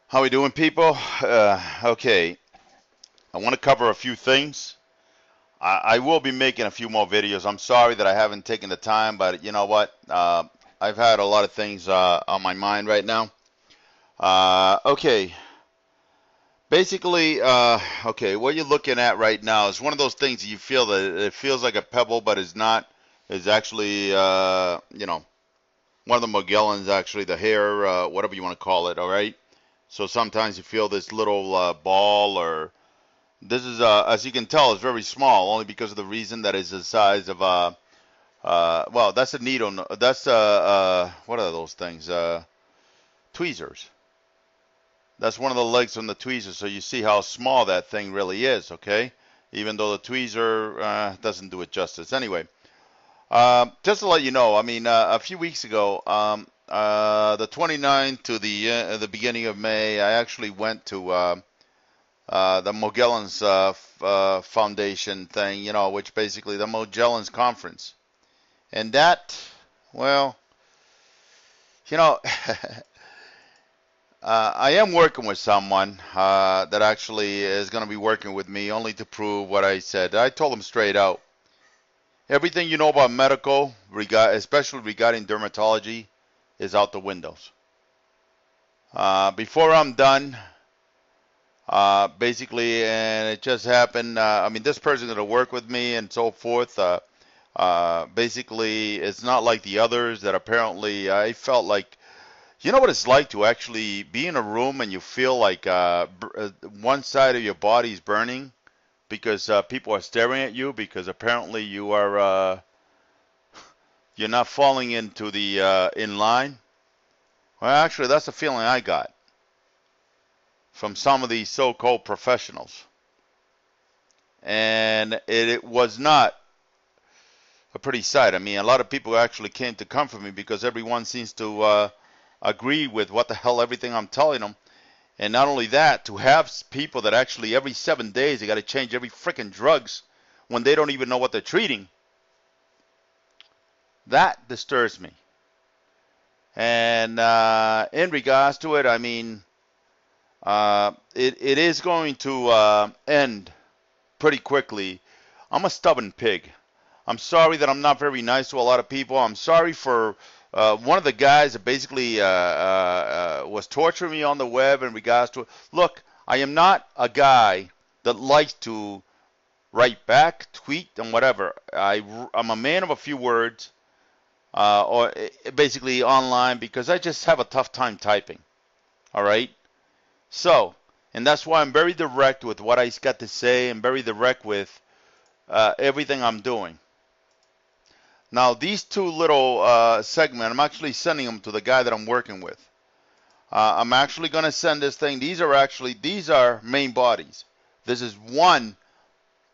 How we doing, people? Okay, I want to cover a few things. I will be making a few more videos. I'm sorry that I haven't taken the time, but you know what? I've had a lot of things on my mind right now. Okay, basically, okay, what you're looking at right now is one of those things that you feel that it feels like a pebble, but it's not. It's actually, one of the Morgellons, actually, the hair, whatever you want to call it, all right? So sometimes you feel this little ball or this is, as you can tell, it's very small, only because of the reason that it's the size of well, that's a needle. That's what are those things? Tweezers. That's one of the legs on the tweezer. So you see how small that thing really is, okay? Even though the tweezer doesn't do it justice. Anyway, just to let you know, I mean, a few weeks ago, the 29th to the beginning of May, I actually went to the Morgellons Foundation thing, which basically the Morgellons conference. And that, well, you know, I am working with someone that actually is going to be working with me only to prove what I said. I told him straight out. Everything you know about medical, especially regarding dermatology, is out the windows. Before I'm done, basically, and it just happened. I mean, this person's going to work with me and so forth. Basically, it's not like the others that apparently I felt like, you know what it's like to actually be in a room and you feel like one side of your body is burning because people are staring at you because apparently you're not falling into the in line. Well, actually, that's the feeling I got from some of these so-called professionals. And it was not a pretty sight. I mean, a lot of people actually came to comfort me because everyone seems to agree with what the hell everything I'm telling them. And not only that, to have people that actually every 7 days they got to change every freaking drugs when they don't even know what they're treating, that disturbs me. And in regards to it, I mean, it is going to end pretty quickly. I'm a stubborn pig. I'm sorry that I'm not very nice to a lot of people. I'm sorry for one of the guys that basically was torturing me on the web in regards to it. Look, I am not a guy that likes to write back, tweet, and whatever. I'm a man of a few words, or basically online, because I just have a tough time typing. All right? So, and that's why I'm very direct with what I got to say and very direct with everything I'm doing. Now, these two little segments, I'm actually sending them to the guy that I'm working with. I'm actually going to send this thing. These are main bodies. This is one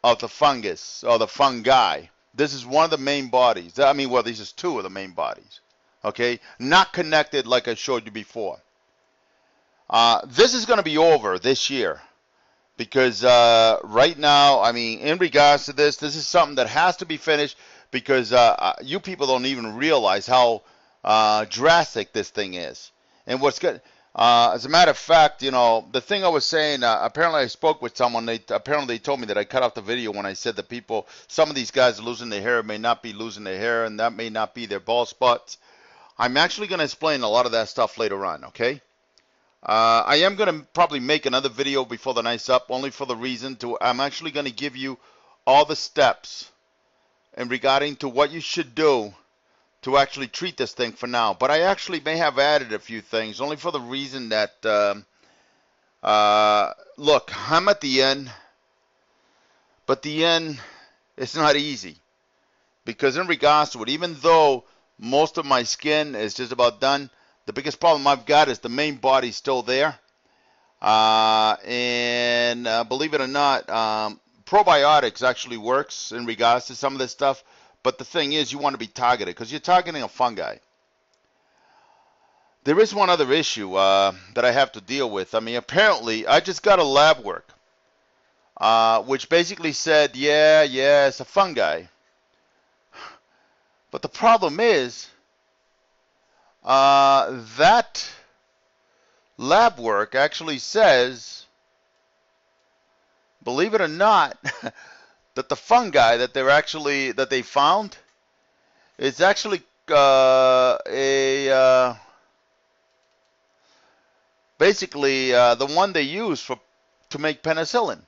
of the fungus, or the fungi. This is one of the main bodies. I mean, well, these is two of the main bodies. Okay? Not connected like I showed you before. This is going to be over this year. Because right now, I mean, in regards to this is something that has to be finished because you people don't even realize how drastic this thing is. And what's good, as a matter of fact, the thing I was saying, apparently I spoke with someone, apparently they told me that I cut off the video when I said that some of these guys are losing their hair, may not be losing their hair, and that may not be their bald spots. I'm actually going to explain a lot of that stuff later on, okay? I am going to probably make another video before the night's up, only for the reason I'm actually going to give you all the steps in regarding to what you should do to actually treat this thing for now. But I actually may have added a few things, only for the reason that, look, I'm at the end, but the end is not easy. Because in regards to it, even though most of my skin is just about done, the biggest problem I've got is the main body's still there. And believe it or not, probiotics actually works in regards to some of this stuff. But the thing is, you want to be targeted because you're targeting a fungi. There is one other issue that I have to deal with. I mean, apparently, I just got a lab work, which basically said, yeah, it's a fungi. But the problem is, that lab work actually says, believe it or not, that the fungi that they found is actually basically the one they use to make penicillin.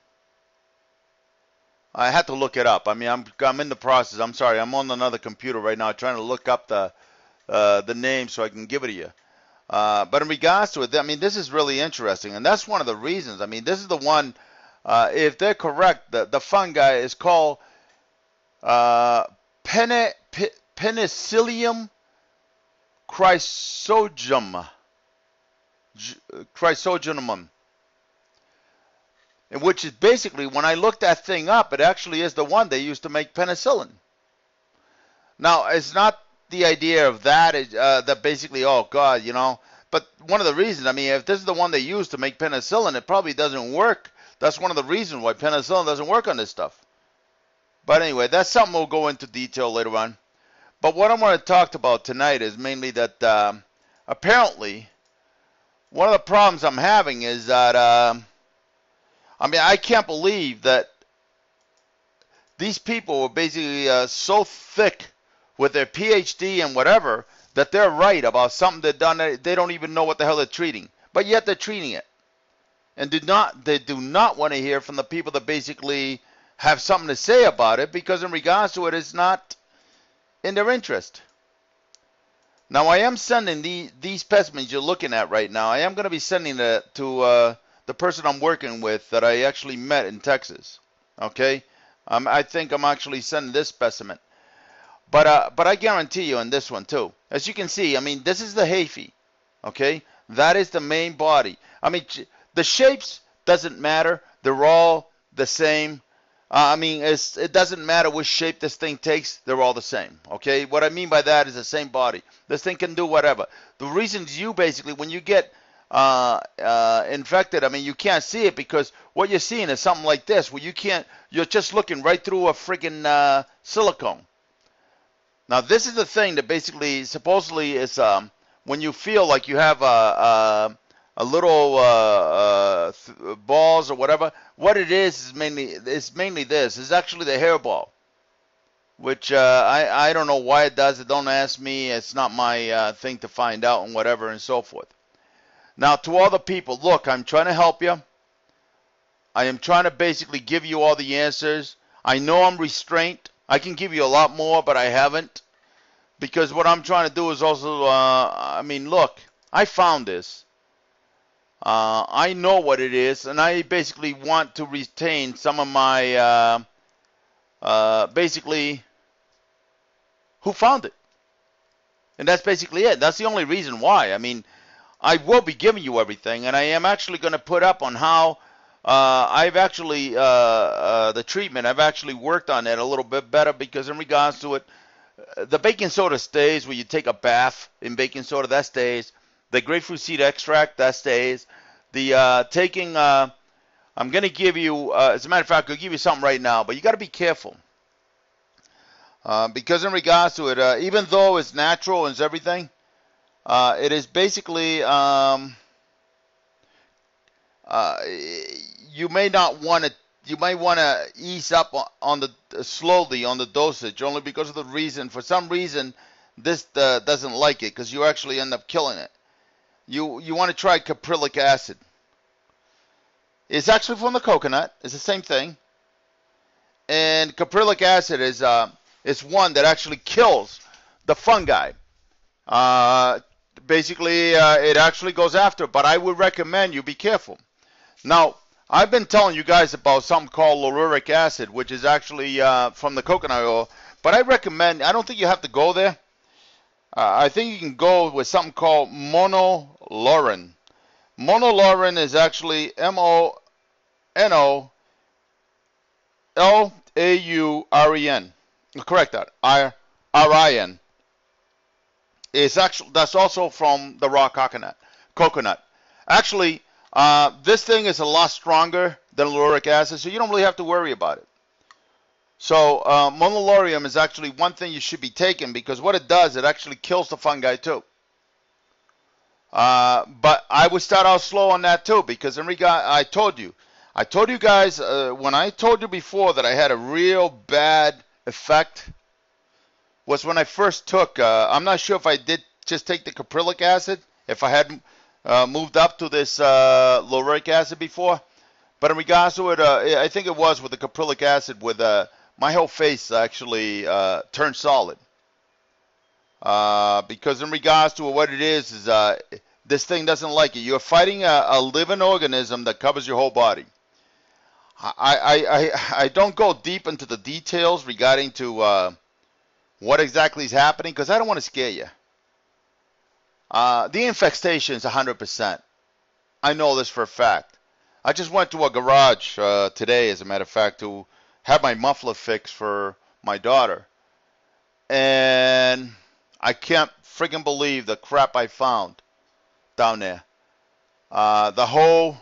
I had to look it up. I mean, I'm in the process. I'm sorry. I'm on another computer right now trying to look up the name so I can give it to you. But in regards to it, I mean, this is really interesting, and that's one of the reasons. I mean, this is the one. If they're correct, the fungi is called Penicillium chrysogenum, which is basically, when I looked that thing up, it actually is the one they used to make penicillin. Now, it's not the idea of that, that basically, oh God, you know, but one of the reasons, I mean, if this is the one they use to make penicillin, it probably doesn't work. That's one of the reasons why penicillin doesn't work on this stuff. But anyway, that's something we'll go into detail later on. But what I want to talk about tonight is mainly that apparently one of the problems I'm having is that, I mean, I can't believe that these people were basically so thick with their PhD and whatever that they're right about something they've done that they don't even know what the hell they're treating. But yet they're treating it. And they do not want to hear from the people that basically have something to say about it, because in regards to it, it's not in their interest. Now, I am sending these specimens you're looking at right now, I am going to be sending it to the person I'm working with that I actually met in Texas. Okay? I think I'm actually sending this specimen. But I guarantee you in this one too. As you can see, I mean, this is the Hafey. Okay? That is the main body. I mean, the shapes doesn't matter. They're all the same. I mean, it doesn't matter which shape this thing takes. They're all the same. Okay? What I mean by that is the same body. This thing can do whatever. The reasons you basically, when you get infected, I mean, you can't see it because what you're seeing is something like this, where you're just looking right through a friggin' silicone. Now, this is the thing that basically, supposedly, is when you feel like you have a little balls or whatever. What it is mainly this. It's actually the hairball, which I don't know why it does it. Don't ask me. It's not my thing to find out and whatever and so forth. Now, to all the people, look, I'm trying to help you. I am trying to basically give you all the answers. I know I'm restrained. I can give you a lot more, but I haven't. Because what I'm trying to do is also, I mean, look, I found this. I know what it is, and I basically want to retain some of my, basically, who found it. And that's basically it. That's the only reason why. I mean, I will be giving you everything, and I am actually going to put up on how I've actually, the treatment, I've actually worked on it a little bit better, because in regards to it, the baking soda stays, where you take a bath in baking soda, that stays. The grapefruit seed extract, that stays. The I'm going to give you, as a matter of fact, I'll give you something right now, but you got to be careful. Because in regards to it, even though it's natural and it's everything, it is basically, you may not want to, you might want to ease up on the slowly on the dosage, only because of the reason. For some reason, this doesn't like it, because you actually end up killing it. You want to try caprylic acid. It's actually from the coconut. It's the same thing. And caprylic acid is one that actually kills the fungi. Basically, it actually goes after, but I would recommend you be careful. Now, I've been telling you guys about something called lauric acid, which is actually from the coconut oil, but I recommend, I don't think you have to go there. I think you can go with something called monolaurin. Monolaurin is actually MONOLAUREN. Correct that. RIN. It's actually, that's also from the raw coconut. Actually, this thing is a lot stronger than lauric acid, so you don't really have to worry about it. So monolaurin is actually one thing you should be taking, because what it does, it actually kills the fungi too. But I would start out slow on that too, because in regard, I told you guys when I told you before that I had a real bad effect was when I first took. I'm not sure if I did just take the caprylic acid, if I had moved up to this lauric acid before. But in regards to it, I think it was with the caprylic acid, with my whole face actually turned solid. Because in regards to what it is this thing doesn't like it. You're fighting a living organism that covers your whole body. I don't go deep into the details regarding to what exactly is happening, because I don't want to scare you. The infestation is 100%. I know this for a fact. I just went to a garage today, as a matter of fact, to have my muffler fixed for my daughter. And I can't friggin' believe the crap I found down there. The whole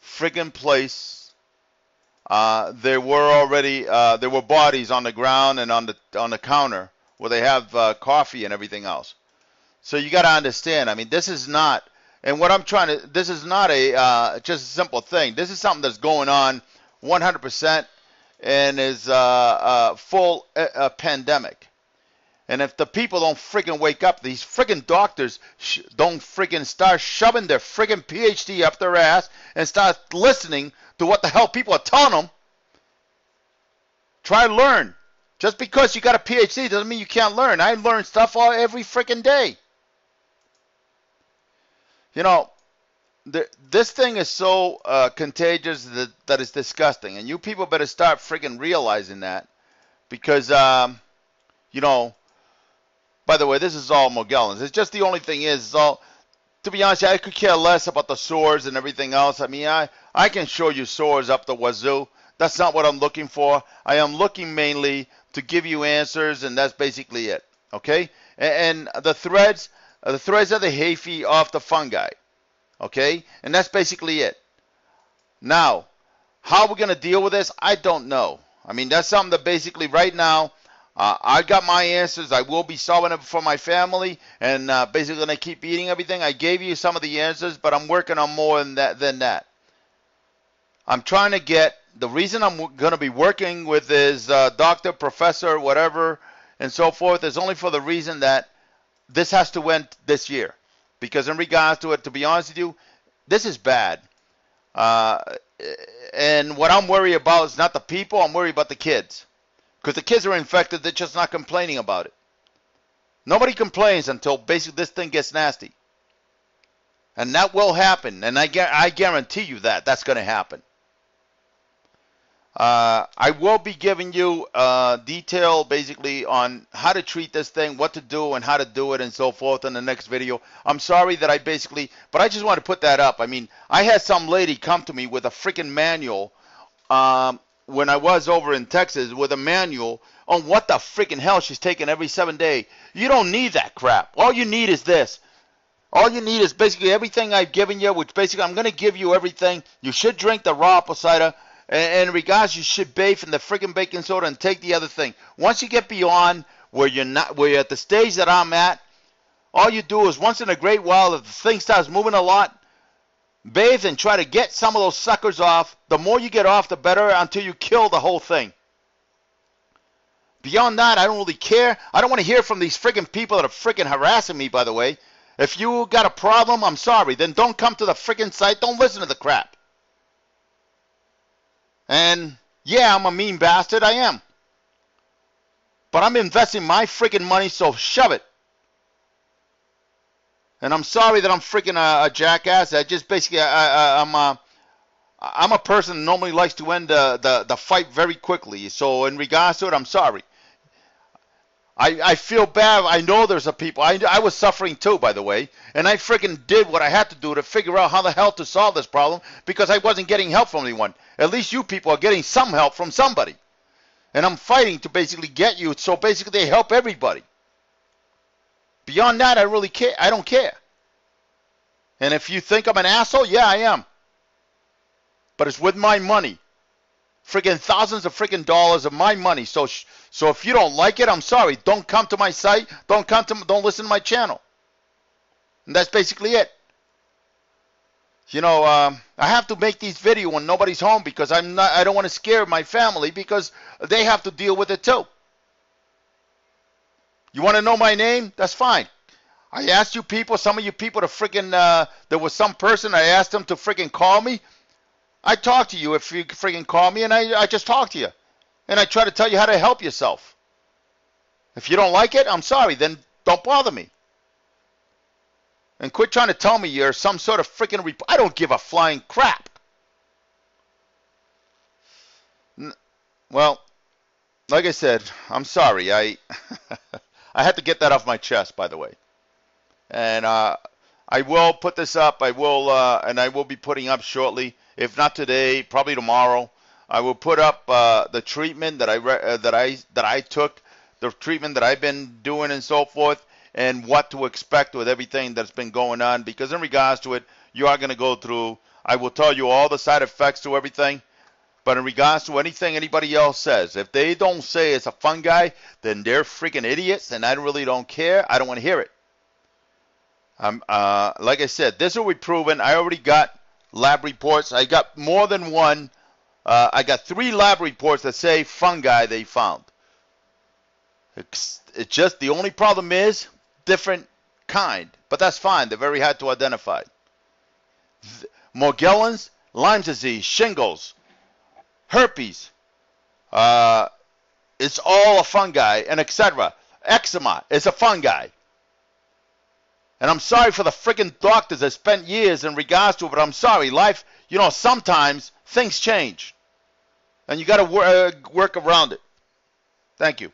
friggin' place, there were bodies on the ground and on the counter where they have coffee and everything else. So you got to understand. I mean, this is not, and what I'm trying to, this is not a just a simple thing. This is something that's going on 100% and is full pandemic. And if the people don't friggin' wake up, these friggin' doctors don't friggin' start shoving their friggin' PhD up their ass and start listening to what the hell people are telling them, try to learn. Just because you got a PhD doesn't mean you can't learn. I learn stuff every friggin' day. You know, this thing is so contagious that it's disgusting. And you people better start friggin' realizing that. Because, you know, by the way, this is all Morgellons. It's just the only thing is, to be honest, I could care less about the sores and everything else. I mean, I can show you sores up the wazoo. That's not what I'm looking for. I am looking mainly to give you answers, and that's basically it. Okay? And the threads are the hyphae off the fungi. Okay? And that's basically it. Now, how we're going to deal with this, I don't know. I mean, that's something that basically right now, I got my answers. I will be solving it for my family, and basically going to keep eating everything. I gave you some of the answers, but I'm working on more than that. I'm trying to get, the reason I'm going to be working with this doctor, professor, whatever, and so forth, is only for the reason that this has to end this year. Because in regards to it, to be honest with you, this is bad. And what I'm worried about is not the people, I'm worried about the kids. Because the kids are infected, they're just not complaining about it. Nobody complains until basically this thing gets nasty. And that will happen, and I guarantee you that's going to happen. I will be giving you detail basically on how to treat this thing, what to do, and how to do it, and so forth in the next video. I'm sorry that but I just want to put that up. I mean, I had some lady come to me with a freaking manual when I was over in Texas, with a manual on what the freaking hell she's taking every 7 days. You don't need that crap. All you need is this. All you need is basically everything I've given you, which basically I'm going to give you everything. You should drink the raw apple cider. And in regards, you should bathe in the freaking baking soda and take the other thing. Once you get beyond where you're at the stage that I'm at, all you do is once in a great while, if the thing starts moving a lot, bathe and try to get some of those suckers off. The more you get off, the better, until you kill the whole thing. Beyond that, I don't really care. I don't want to hear from these freaking people that are freaking harassing me, by the way. If you got a problem, I'm sorry. Then don't come to the freaking site. Don't listen to the crap. And yeah, I'm a mean bastard, I am. But I'm investing my freaking money, so shove it. And I'm sorry that I'm freaking a jackass. I just basically, I'm a person who normally likes to end the fight very quickly. So in regards to it, I'm sorry. I feel bad. I know there's a people. I was suffering too, by the way. And I freaking did what I had to do to figure out how the hell to solve this problem, because I wasn't getting help from anyone. At least you people are getting some help from somebody. And I'm fighting to basically get you, so basically they help everybody. Beyond that, I don't care. And if you think I'm an asshole, yeah, I am. But it's with my money. Freaking thousands of freaking dollars of my money. So if you don't like it, I'm sorry. Don't come to my site. Don't listen to my channel. And that's basically it. I have to make these videos when nobody's home because I don't want to scare my family because they have to deal with it too. You want to know my name? That's fine. I asked you people, some of you people to freaking, there was some person, I asked them to freaking call me. I talk to you if you freaking call me, and I just talk to you. And I try to tell you how to help yourself. If you don't like it, I'm sorry, then don't bother me. And quit trying to tell me you're some sort of freaking I don't give a flying crap. Well, like I said, I'm sorry. I had to get that off my chest, by the way. And I will put this up. I will be putting up shortly. If not today, probably tomorrow. I will put up the treatment that I took, the treatment that I've been doing, and so forth, and what to expect with everything that's been going on. Because in regards to it, you are going to go through. I will tell you all the side effects to everything. But in regards to anything anybody else says, if they don't say it's a fungi, then they're freaking idiots, and I really don't care. I don't want to hear it. Like I said, this will be proven. I already got lab reports. I got more than one. I got 3 lab reports that say fungi they found. It's just the only problem is different kind, but that's fine. They're very hard to identify. Morgellons, Lyme disease, shingles, herpes. It's all a fungi, and etc. Eczema is a fungi. And I'm sorry for the freaking doctors that spent years in regards to it, but I'm sorry. Life, sometimes things change. And you got to work around it. Thank you.